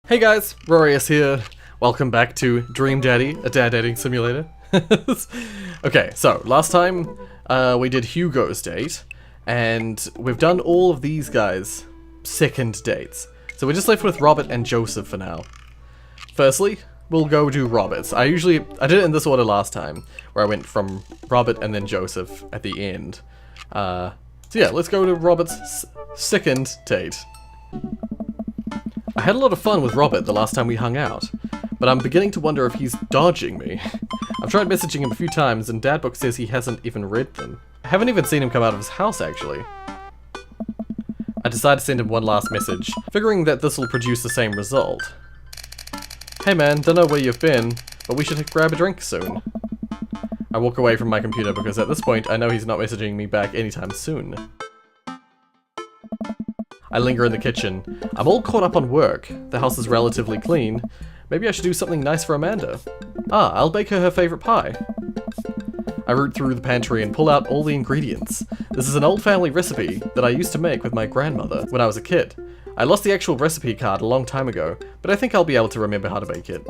Hey guys, Rorius here. Welcome back to Dream Daddy, a dad dating simulator. Okay, so last time we did Hugo's date, and we've done all of these guys' second dates. So we're just left with Robert and Joseph for now. Firstly, we'll go do Robert's. I did it in this order last time, where I went from Robert and then Joseph at the end. So yeah, let's go to Robert's second date. I had a lot of fun with Robert the last time we hung out, but I'm beginning to wonder if he's dodging me. I've tried messaging him a few times and Dadbook says he hasn't even read them. I haven't even seen him come out of his house actually. I decide to send him one last message, figuring that this will produce the same result. Hey man, don't know where you've been, but we should grab a drink soon. I walk away from my computer because at this point I know he's not messaging me back anytime soon. I linger in the kitchen. I'm all caught up on work. The house is relatively clean. Maybe I should do something nice for Amanda. I'll bake her favorite pie. I root through the pantry and pull out all the ingredients. This is an old family recipe that I used to make with my grandmother when I was a kid. I lost the actual recipe card a long time ago, but I think I'll be able to remember how to bake it.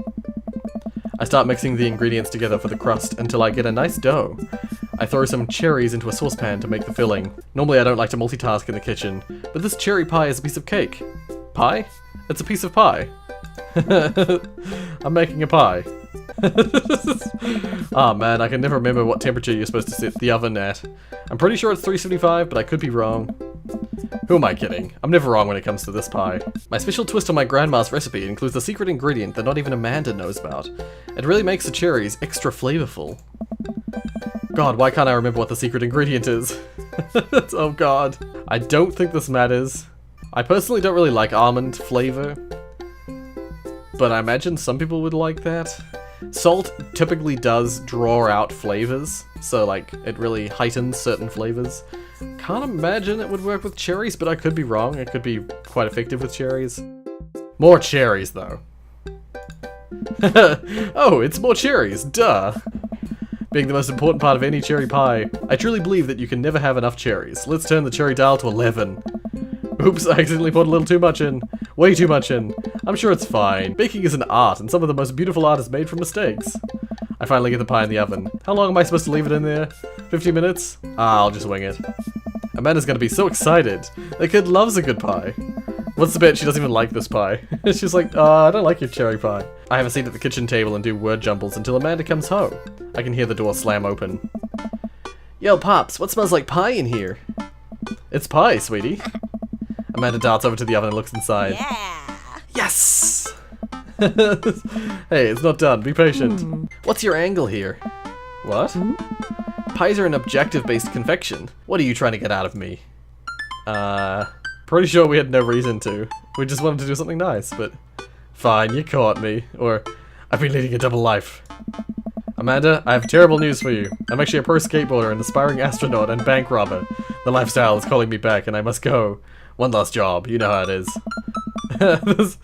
I start mixing the ingredients together for the crust until I get a nice dough. I throw some cherries into a saucepan to make the filling. Normally I don't like to multitask in the kitchen, but this cherry pie is a piece of cake. Pie? It's a piece of pie. I'm making a pie. Oh man, I can never remember what temperature you're supposed to set the oven at. I'm pretty sure it's 375, but I could be wrong. Who am I kidding? I'm never wrong when it comes to this pie. My special twist on my grandma's recipe includes a secret ingredient that not even Amanda knows about. It really makes the cherries extra flavorful. God, why can't I remember what the secret ingredient is? Oh god. I don't think this matters. I personally don't really like almond flavor, but I imagine some people would like that. Salt typically does draw out flavors, so like it really heightens certain flavors. Can't imagine it would work with cherries, but I could be wrong. It could be quite effective with cherries. More cherries though. Oh, it's more cherries, duh. Being the most important part of any cherry pie, I truly believe that you can never have enough cherries. Let's turn the cherry dial to 11. Oops, I accidentally poured a little too much in. Way too much in. I'm sure it's fine. Baking is an art, and some of the most beautiful art is made from mistakes. I finally get the pie in the oven. How long am I supposed to leave it in there? 15 minutes? I'll just wing it. Amanda's gonna be so excited. The kid loves a good pie. What's the bet she doesn't even like this pie? She's like, I don't like your cherry pie. I have a seat at the kitchen table and do word jumbles until Amanda comes home. I can hear the door slam open. Yo, Pops, what smells like pie in here? It's pie, sweetie. Amanda darts over to the oven and looks inside. Yeah! Yes! Hey, it's not done. Be patient. What's your angle here? What? Pies are an objective-based confection. What are you trying to get out of me? Pretty sure we had no reason to. We just wanted to do something nice, but... Fine, you caught me. Or, I've been leading a double life. Amanda, I have terrible news for you. I'm actually a pro skateboarder, an aspiring astronaut, and bank robber. The lifestyle is calling me back, and I must go. One last job, you know how it is.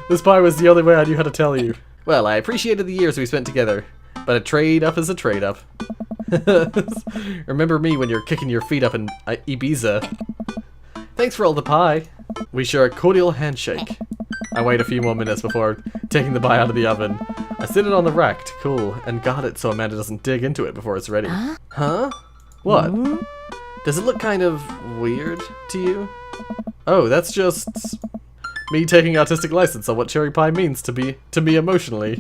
This pie was the only way I knew how to tell you. Well, I appreciated the years we spent together, but a trade-up is a trade-up. Remember me when you're kicking your feet up in Ibiza. Thanks for all the pie. We share a cordial handshake. I wait a few more minutes before taking the pie out of the oven. I sit it on the rack to cool and guard it so Amanda doesn't dig into it before it's ready. Huh? What? Does it look kind of weird to you? Oh, that's just me taking artistic license on what cherry pie means to me emotionally.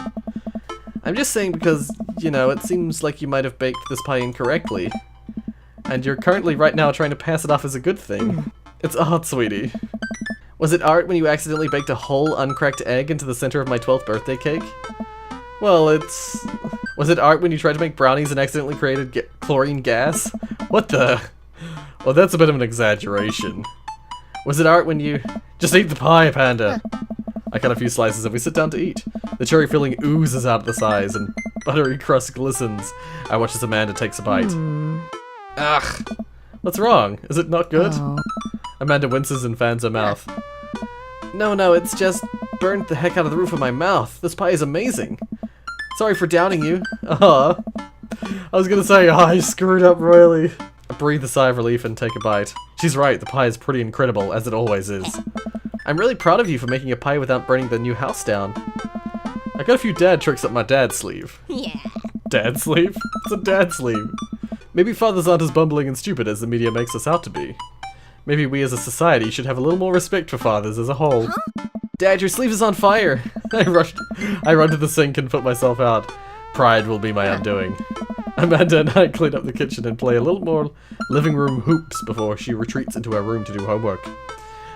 I'm just saying because, you know, it seems like you might have baked this pie incorrectly. And you're currently right now trying to pass it off as a good thing. It's art, sweetie. Was it art when you accidentally baked a whole uncracked egg into the center of my 12th birthday cake? Well, it's... Was it art when you tried to make brownies and accidentally created chlorine gas? What the... Well, that's a bit of an exaggeration. Was it art when you... Just eat the pie, Panda! I cut a few slices and we sit down to eat. The cherry filling oozes out of the sides and buttery crust glistens. I watch as Amanda takes a bite. Ugh! What's wrong? Is it not good? Amanda winces and fans her mouth. No, it's just burnt the heck out of the roof of my mouth. This pie is amazing. Sorry for doubting you. I was gonna say, I screwed up royally. I breathe a sigh of relief and take a bite. She's right, the pie is pretty incredible, as it always is. I'm really proud of you for making a pie without burning the new house down. I got a few dad tricks up my dad's sleeve. Yeah. Dad sleeve? It's a dad sleeve. Maybe fathers aren't as bumbling and stupid as the media makes us out to be. Maybe we as a society should have a little more respect for fathers as a whole. Huh? Dad, your sleeve is on fire! I run to the sink and put myself out. Pride will be my undoing. Amanda and I clean up the kitchen and play a little more living room hoops before she retreats into her room to do homework.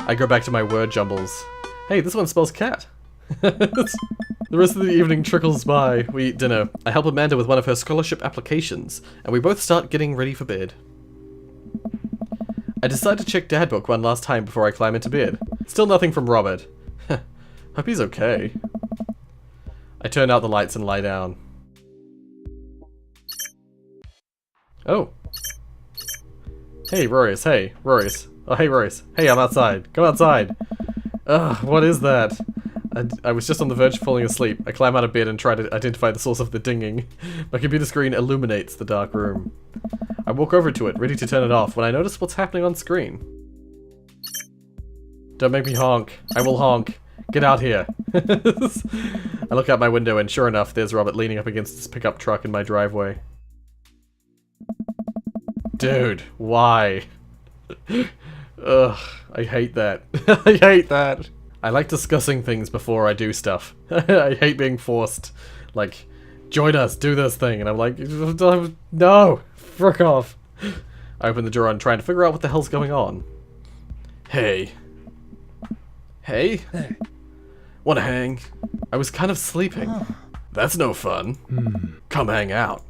I go back to my word jumbles. Hey, this one spells cat. The rest of the evening trickles by. We eat dinner. I help Amanda with one of her scholarship applications, and we both start getting ready for bed. I decide to check Dad Book one last time before I climb into bed. Still nothing from Robert. Hope he's okay. I turn out the lights and lie down. Oh. Hey, Rorius. Hey, Rorius. Oh, hey, Rorius. Hey, I'm outside. Come outside. Ugh, what is that? I was just on the verge of falling asleep. I climb out of bed and try to identify the source of the dinging. My computer screen illuminates the dark room. I walk over to it, ready to turn it off, when I notice what's happening on screen. Don't make me honk. I will honk. Get out here. I look out my window and sure enough, there's Robert leaning up against his pickup truck in my driveway. Dude, why? Ugh, I hate that. I hate that. I like discussing things before I do stuff. I hate being forced. Like, join us, do this thing. And I'm like, no, frick off. I open the door and try to figure out what the hell's going on. Hey. Hey? Hey. Wanna hang? I was kind of sleeping. Oh. That's no fun. Come hang out.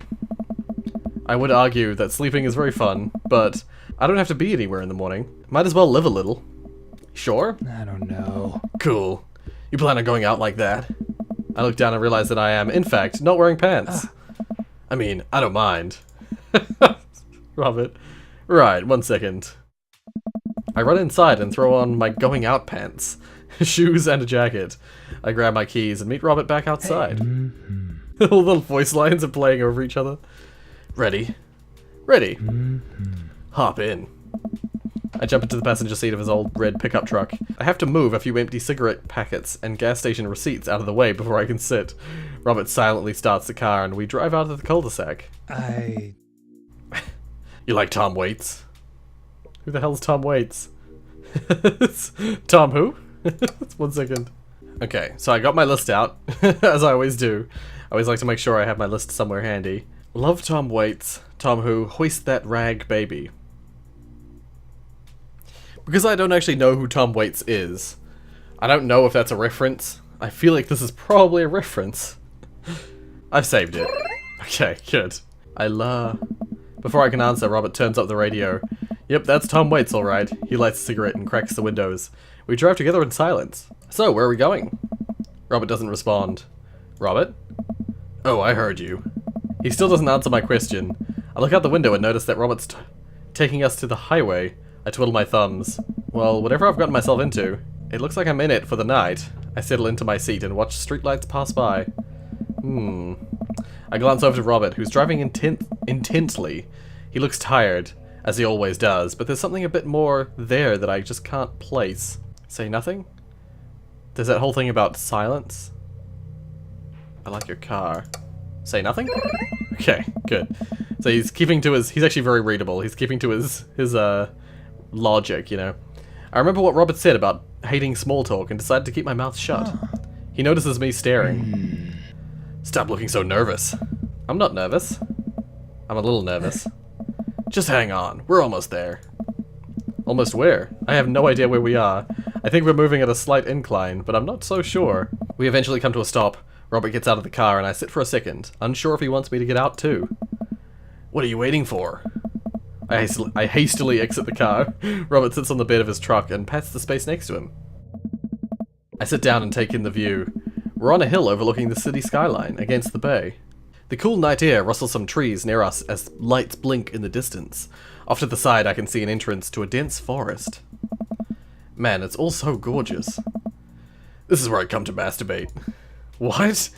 I would argue that sleeping is very fun, but I don't have to be anywhere in the morning. Might as well live a little. Sure? I don't know. Cool. You plan on going out like that? I look down and realize that I am, in fact, not wearing pants. I mean, I don't mind. Robert. Right, 1 second. I run inside and throw on my going out pants, shoes and a jacket. I grab my keys and meet Robert back outside. All the voice lines are playing over each other. Ready? Ready. Hop in. I jump into the passenger seat of his old red pickup truck. I have to move a few empty cigarette packets and gas station receipts out of the way before I can sit. Robert silently starts the car and we drive out of the cul-de-sac. You like Tom Waits? Who the hell's Tom Waits? Tom who? 1 second. Okay, so I got my list out, as I always do. I always like to make sure I have my list somewhere handy. Love Tom Waits. Tom who? Hoist that rag baby. Because I don't actually know who Tom Waits is, I don't know if that's a reference. I feel like this is probably a reference. I've saved it. Okay, good. Before I can answer, Robert turns up the radio. Yep, that's Tom Waits, alright. He lights a cigarette and cracks the windows. We drive together in silence. So, where are we going? Robert doesn't respond. Robert? Oh, I heard you. He still doesn't answer my question. I look out the window and notice that Robert's taking us to the highway. I twiddle my thumbs. Well, whatever I've gotten myself into, it looks like I'm in it for the night. I settle into my seat and watch streetlights pass by. I glance over to Robert, who's driving intently. He looks tired, as he always does, but there's something a bit more there that I just can't place. Say nothing? There's that whole thing about silence. I like your car. Say nothing? Okay, good. So he's keeping to his... He's actually very readable. He's keeping to his logic, you know. I remember what Robert said about hating small talk and decided to keep my mouth shut. He notices me staring. Stop looking so nervous. I'm not nervous. I'm a little nervous. Just hang on. We're almost there. Almost where? I have no idea where we are. I think we're moving at a slight incline, but I'm not so sure. We eventually come to a stop. Robert gets out of the car and I sit for a second, unsure if he wants me to get out too. What are you waiting for? I hastily exit the car. Robert sits on the bed of his truck and pats the space next to him. I sit down and take in the view. We're on a hill overlooking the city skyline, against the bay. The cool night air rustles some trees near us as lights blink in the distance. Off to the side I can see an entrance to a dense forest. Man, it's all so gorgeous. This is where I come to masturbate. What?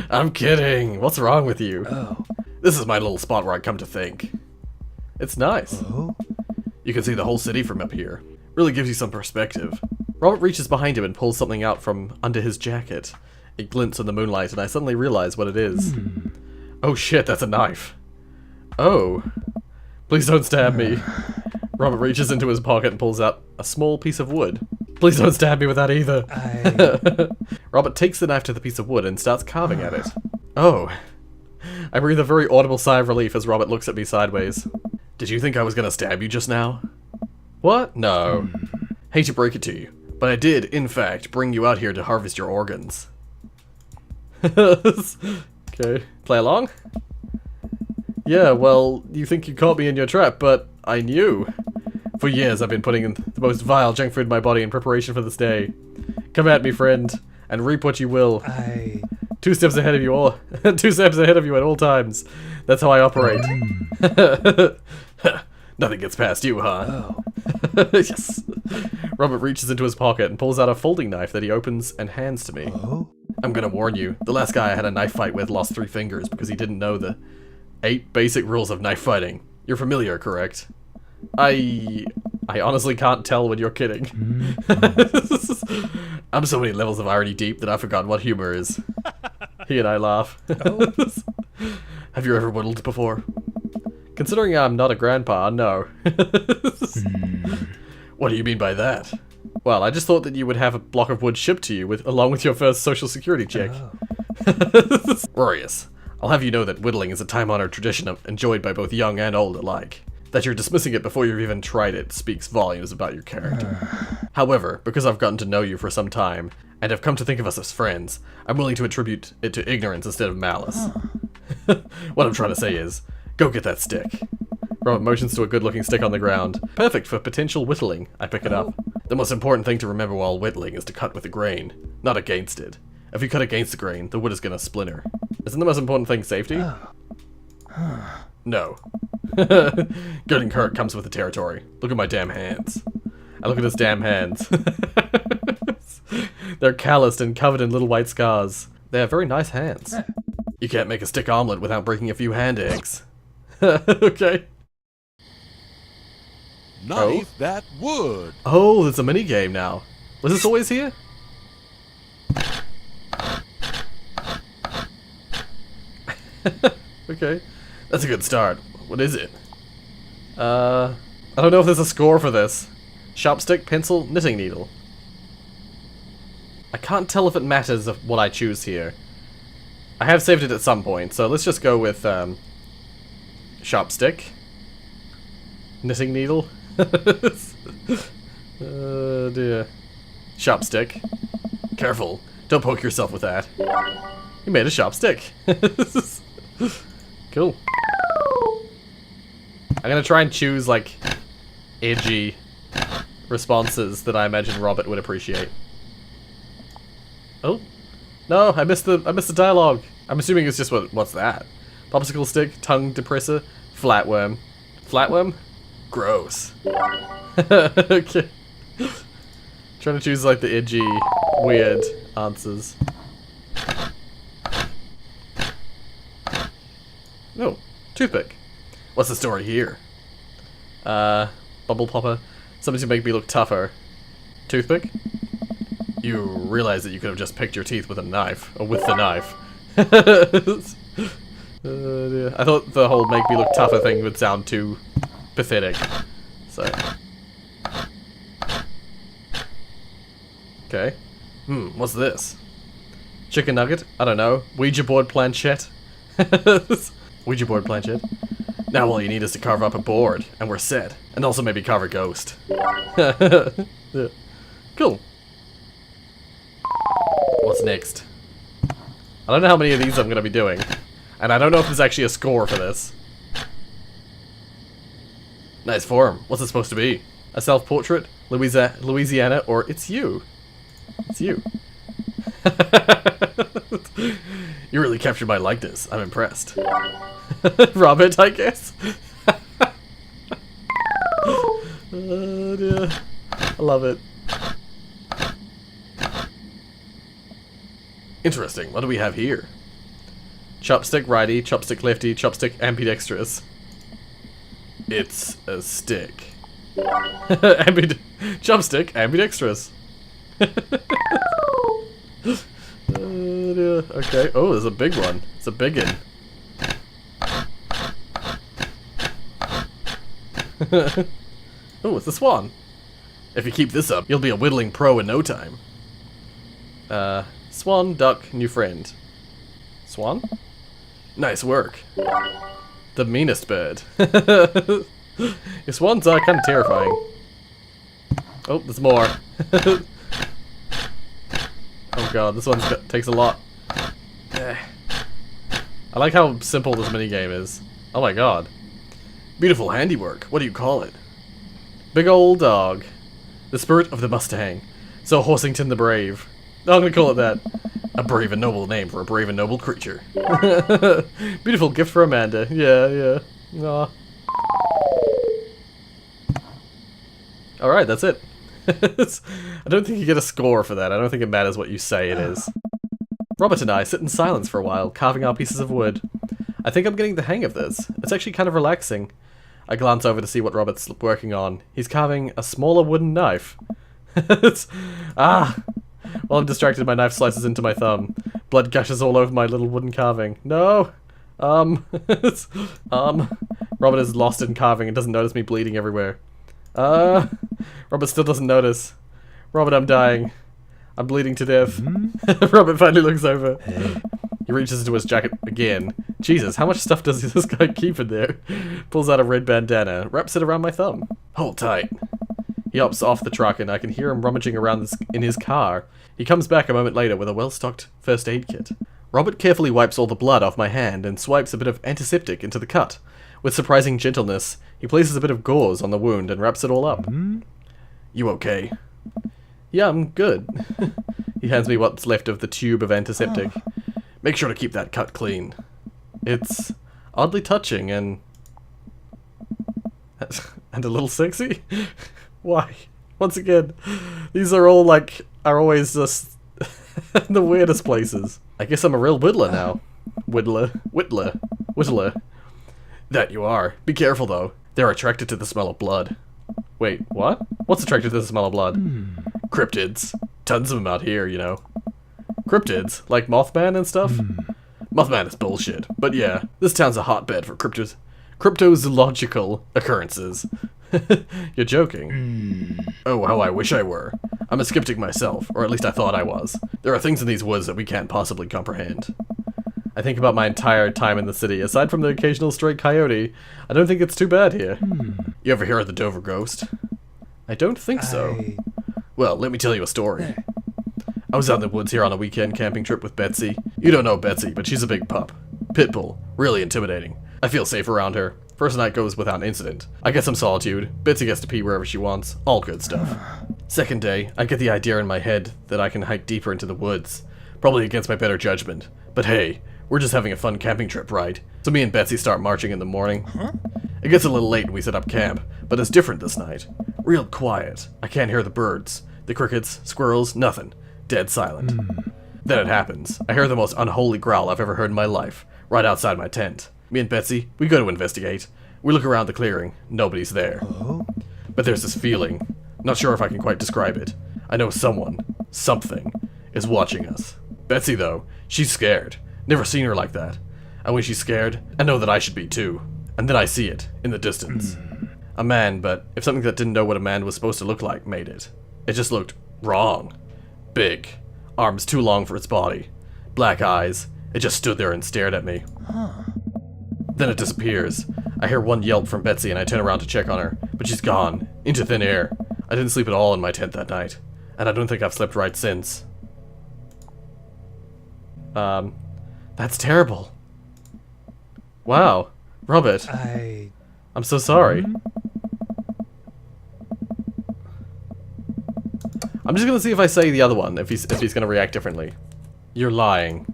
I'm kidding. What's wrong with you? Oh. This is my little spot where I come to think. It's nice. Oh? You can see the whole city from up here. Really gives you some perspective. Robert reaches behind him and pulls something out from under his jacket. It glints in the moonlight, and I suddenly realize what it is. Oh shit, that's a knife. Oh. Please don't stab me. Robert reaches into his pocket and pulls out a small piece of wood. Please don't stab me with that either. Robert takes the knife to the piece of wood and starts carving at it. Oh. I breathe a very audible sigh of relief as Robert looks at me sideways. Did you think I was gonna stab you just now? What? No. Hate to break it to you, but I did, in fact, bring you out here to harvest your organs. Okay. Play along? Yeah, well, you think you caught me in your trap, but I knew. For years I've been putting in the most vile junk food in my body in preparation for this day. Come at me, friend, and reap what you will. 2 steps ahead of you all. 2 steps ahead of you at all times. That's how I operate. Nothing gets past you, huh? Oh. Yes. Robert reaches into his pocket and pulls out a folding knife that he opens and hands to me. Oh? I'm gonna warn you, the last guy I had a knife fight with lost 3 fingers because he didn't know the 8 basic rules of knife fighting. You're familiar, correct? I honestly can't tell when you're kidding. I'm so many levels of irony deep that I've forgotten what humor is. He and I laugh. Oh. Have you ever whittled before? Considering I'm not a grandpa, no. What do you mean by that? Well, I just thought that you would have a block of wood shipped to you along with your first social security check. Oh. Rorius, I'll have you know that whittling is a time-honored tradition enjoyed by both young and old alike. That you're dismissing it before you've even tried it speaks volumes about your character. However, because I've gotten to know you for some time, and have come to think of us as friends, I'm willing to attribute it to ignorance instead of malice. What I'm trying to say is, go get that stick. Robert motions to a good-looking stick on the ground. Perfect for potential whittling. I pick it up. The most important thing to remember while whittling is to cut with the grain, not against it. If you cut against the grain, the wood is gonna splinter. Isn't the most important thing safety? No. Getting hurt comes with the territory. Look at my damn hands. I look at his damn hands. They're calloused and covered in little white scars. They have very nice hands. You can't make a stick omelet without breaking a few hand eggs. Okay. Knife that wood. Oh, there's a mini game now. Was this always here? Okay. That's a good start. What is it? I don't know if there's a score for this. Sharpstick, pencil, knitting needle. I can't tell if it matters of what I choose here. I have saved it at some point, so let's just go with sharpstick. Knitting needle. Oh dear. Sharpstick. Careful. Don't poke yourself with that. You made a sharpstick. Cool. I'm gonna try and choose, like, edgy responses that I imagine Robert would appreciate. Oh. No, I missed the dialogue. I'm assuming it's just what's that? Popsicle stick, tongue depressor, flatworm. Flatworm? Gross. Okay. Trying to choose, like, the edgy, weird answers. No. Toothpick. What's the story here? Bubble popper. Something to make me look tougher. Toothpick? You realize that you could have just picked your teeth with a knife. Or with the knife. Dear. I thought the whole make me look tougher thing would sound too pathetic. So. Okay. What's this? Chicken nugget? I don't know. Ouija board planchette? Ouija board planchette? Now all you need is to carve up a board, and we're set. And also maybe carve a ghost. Yeah. Cool. What's next? I don't know how many of these I'm going to be doing. And I don't know if there's actually a score for this. Nice form. What's it supposed to be? A self-portrait? Louisiana? Or it's you? It's you. You really captured my likeness. I'm impressed. Robert, I guess. Oh dear. I love it. Interesting. What do we have here? Chopstick righty, chopstick lefty, chopstick ambidextrous. It's a stick. Chopstick ambidextrous. Okay. Oh, there's a big one. It's a big one. Oh, it's a swan. If you keep this up, you'll be a whittling pro in no time. Swan, duck, new friend. Swan? Nice work. The meanest bird. Your swans are kind of terrifying. Oh, there's more. Oh god, this one takes a lot. I like how simple this minigame is. Oh my god. Beautiful handiwork. What do you call it? Big old dog. The spirit of the Mustang. So Horsington the Brave. No, I'm gonna call it that. A brave and noble name for a brave and noble creature. Beautiful gift for Amanda. Yeah. Aw. Alright, that's it. I don't think you get a score for that. I don't think it matters what you say it is. Robert and I sit in silence for a while, carving out pieces of wood. I think I'm getting the hang of this. It's actually kind of relaxing. I glance over to see what Robert's working on. He's carving a smaller wooden knife. While I'm distracted, my knife slices into my thumb. Blood gushes all over my little wooden carving. No! Robert is lost in carving and doesn't notice me bleeding everywhere. Robert still doesn't notice. Robert, I'm dying. I'm bleeding to death. Robert finally looks over. He reaches into his jacket again. Jesus, how much stuff does this guy keep in there? Pulls out a red bandana, wraps it around my thumb. Hold tight. He hops off the truck and I can hear him rummaging around in his car. He comes back a moment later with a well-stocked first aid kit. Robert carefully wipes all the blood off my hand and swipes a bit of antiseptic into the cut. With surprising gentleness, he places a bit of gauze on the wound and wraps it all up. You okay? Yeah, I'm good. He hands me what's left of the tube of antiseptic. Make sure to keep that cut clean. It's oddly touching and a little sexy. Why? Once again, these are all always just the weirdest places. I guess I'm a real whittler now. Whittler. That you are. Be careful though. They're attracted to the smell of blood. Wait, what? What's attracted to the smell of blood? Cryptids. Tons of them out here, you know. Cryptids? Like Mothman and stuff? Mothman is bullshit. But yeah, this town's a hotbed for cryptozoological occurrences. You're joking. Oh, how I wish I were. I'm a skeptic myself, or at least I thought I was. There are things in these woods that we can't possibly comprehend. I think about my entire time in the city. Aside from the occasional stray coyote, I don't think it's too bad here. You ever hear of the Dover Ghost? I don't think so. Well, let me tell you a story. I was out in the woods here on a weekend camping trip with Betsy. You don't know Betsy, but she's a big pup. Pitbull. Really intimidating. I feel safe around her. First night goes without incident. I get some solitude. Betsy gets to pee wherever she wants. All good stuff. Second day, I get the idea in my head that I can hike deeper into the woods. Probably against my better judgment. But hey, we're just having a fun camping trip, right? So me and Betsy start marching in the morning. It gets a little late and we set up camp, but it's different this night. Real quiet. I can't hear the birds. The crickets, squirrels, nothing. Dead silent. Then it happens. I hear the most unholy growl I've ever heard in my life, right outside my tent. Me and Betsy, we go to investigate. We look around the clearing. Nobody's there. But there's this feeling. Not sure if I can quite describe it. I know someone, something, is watching us. Betsy, though, she's scared. Never seen her like that. And when she's scared, I know that I should be too. And then I see it, in the distance. A man, but if something that didn't know what a man was supposed to look like made it. It just looked wrong. Big. Arms too long for its body. Black eyes. It just stood there and stared at me. Then it disappears. I hear one yelp from Betsy and I turn around to check on her, but she's gone. Into thin air. I didn't sleep at all in my tent that night. And I don't think I've slept right since. That's terrible. Wow. Robert. I'm so sorry. I'm just gonna see if I say the other one, if he's gonna react differently. You're lying.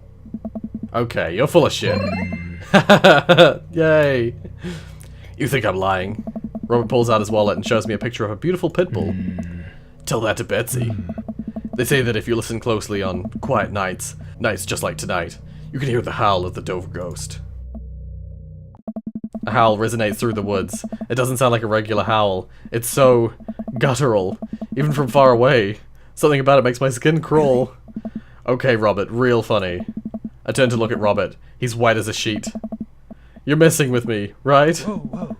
Okay, you're full of shit. Yay. You think I'm lying? Robert pulls out his wallet and shows me a picture of a beautiful pit bull. Tell that to Betsy. They say that if you listen closely on quiet nights just like tonight, you can hear the howl of the Dover Ghost. A howl resonates through the woods. It doesn't sound like a regular howl. It's so guttural, even from far away. Something about it makes my skin crawl. Okay, Robert, real funny. I turn to look at Robert. He's white as a sheet. You're messing with me, right? Whoa, whoa.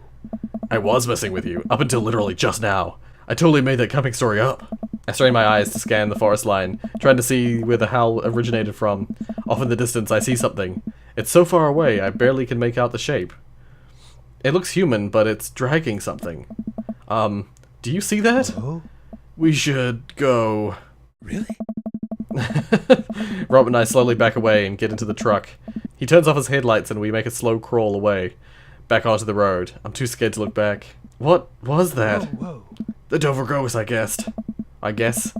I was messing with you, up until literally just now. I totally made that camping story up. I strain my eyes to scan the forest line, trying to see where the howl originated from. Off in the distance, I see something. It's so far away, I barely can make out the shape. It looks human, but it's dragging something. Do you see that? Oh, We should go. really? Rob and I slowly back away and get into the truck. He turns off his headlights and we make a slow crawl away. Back onto the road. I'm too scared to look back. What was that? Whoa, whoa. The Dover ghost, I guessed. I guess.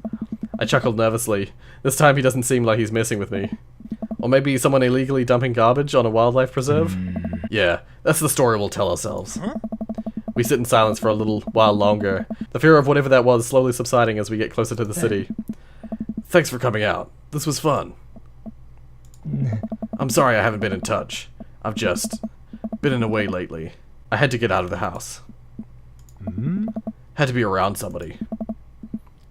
I chuckled nervously. This time he doesn't seem like he's messing with me. Or maybe someone illegally dumping garbage on a wildlife preserve? Yeah, that's the story we'll tell ourselves. Huh? We sit in silence for a little while longer, the fear of whatever that was slowly subsiding as we get closer to the city. Thanks for coming out. This was fun. I'm sorry I haven't been in touch. I've just been in a way lately. I had to get out of the house. Had to be around somebody.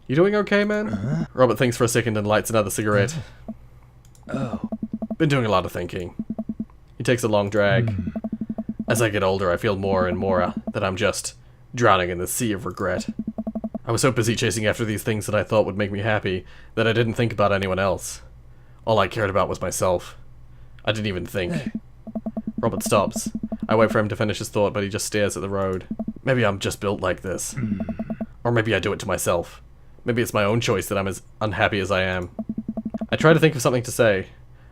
You doing okay, man? Robert thinks for a second and lights another cigarette. Oh. Been doing a lot of thinking. He takes a long drag. As I get older, I feel more and more that I'm just drowning in the sea of regret. I was so busy chasing after these things that I thought would make me happy that I didn't think about anyone else. All I cared about was myself. I didn't even think. Robert stops. I wait for him to finish his thought, but he just stares at the road. Maybe I'm just built like this. Or maybe I do it to myself. Maybe it's my own choice that I'm as unhappy as I am. I try to think of something to say.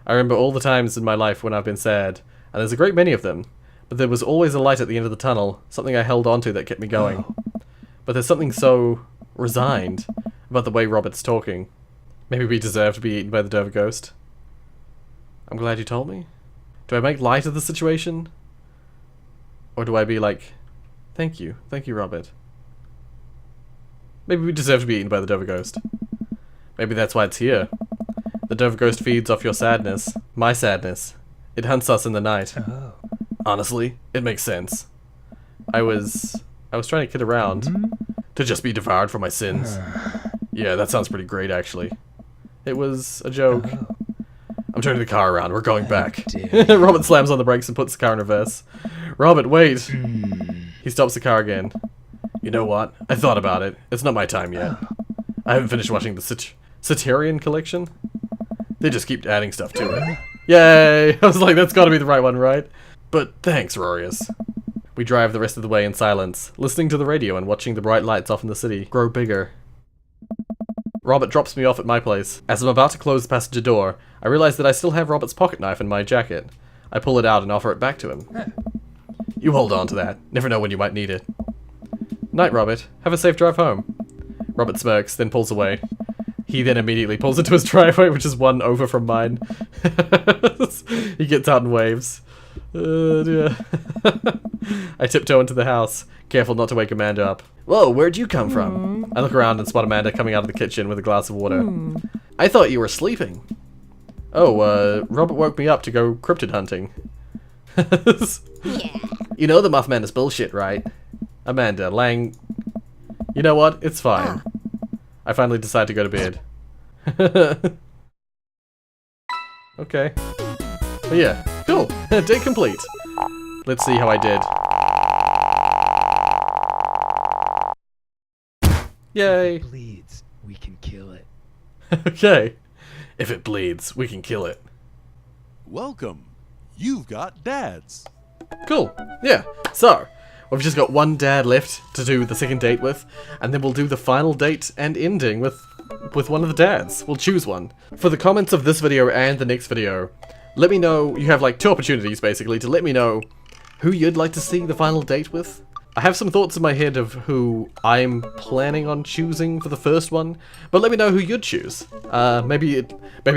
I remember all the times in my life when I've been sad, and there's a great many of them, but there was always a light at the end of the tunnel, something I held onto that kept me going. But there's something so resigned about the way Robert's talking. Maybe we deserve to be eaten by the Dover ghost. I'm glad you told me. Do I make light of the situation? Or do I be like, thank you, Robert. Maybe we deserve to be eaten by the Dover ghost. Maybe that's why it's here. The Dover ghost feeds off your sadness, my sadness. It hunts us in the night. Oh. Honestly, it makes sense. I was trying to kid around. To just be devoured for my sins. Yeah, that sounds pretty great, actually. It was a joke. I'm turning the car around. We're going back. Robert slams on the brakes and puts the car in reverse. Robert, wait! He stops the car again. You know what? I thought about it. It's not my time yet. I haven't finished watching the Satyrian collection. They just keep adding stuff to it. Yay! I was like, that's gotta be the right one, right? But thanks, Rorius. We drive the rest of the way in silence, listening to the radio and watching the bright lights off in the city grow bigger. Robert drops me off at my place. As I'm about to close the passenger door, I realize that I still have Robert's pocket knife in my jacket. I pull it out and offer it back to him. You hold on to that. Never know when you might need it. Night, Robert. Have a safe drive home. Robert smirks, then pulls away. He then immediately pulls into his driveway, which is one over from mine. He gets out and waves. Dear. I tiptoe into the house, careful not to wake Amanda up. Whoa, where'd you come from? I look around and spot Amanda coming out of the kitchen with a glass of water. I thought you were sleeping. Oh, Robert woke me up to go cryptid hunting. You know the Mothman is bullshit, right? Amanda, Lang... You know what? It's fine. I finally decide to go to bed. Okay. But yeah, cool. Day complete. Let's see how I did. Yay! If it bleeds, we can kill it. Okay. If it bleeds, we can kill it. Welcome. You've got dads. Cool. Yeah. So, we've just got one dad left to do the second date with, and then we'll do the final date and ending with one of the dads. We'll choose one. For the comments of this video and the next video, let me know, you have like 2 opportunities basically to let me know who you'd like to see the final date with. I have some thoughts in my head of who I'm planning on choosing for the first one, but let me know who you'd choose. Maybe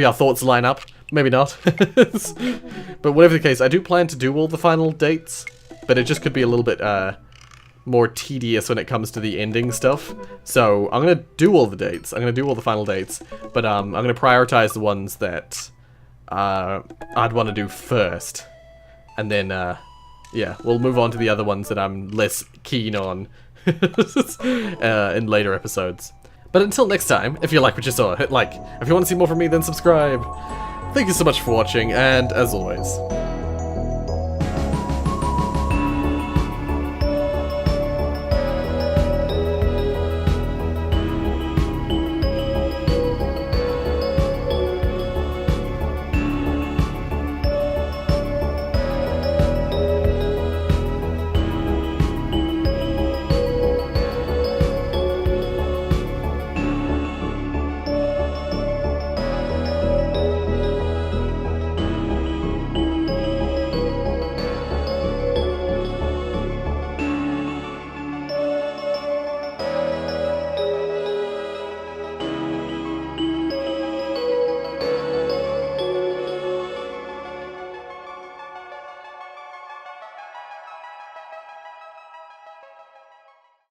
our thoughts line up, maybe not. But whatever the case, I do plan to do all the final dates, but it just could be a little bit more tedious when it comes to the ending stuff. So I'm gonna do all the dates. I'm gonna do all the final dates, but I'm gonna prioritize the ones that I'd want to do first, and then yeah, we'll move on to the other ones that I'm less keen on in later episodes. But until next time, if you like what you saw, hit like. If you want to see more from me, then subscribe. Thank you so much for watching, and as always,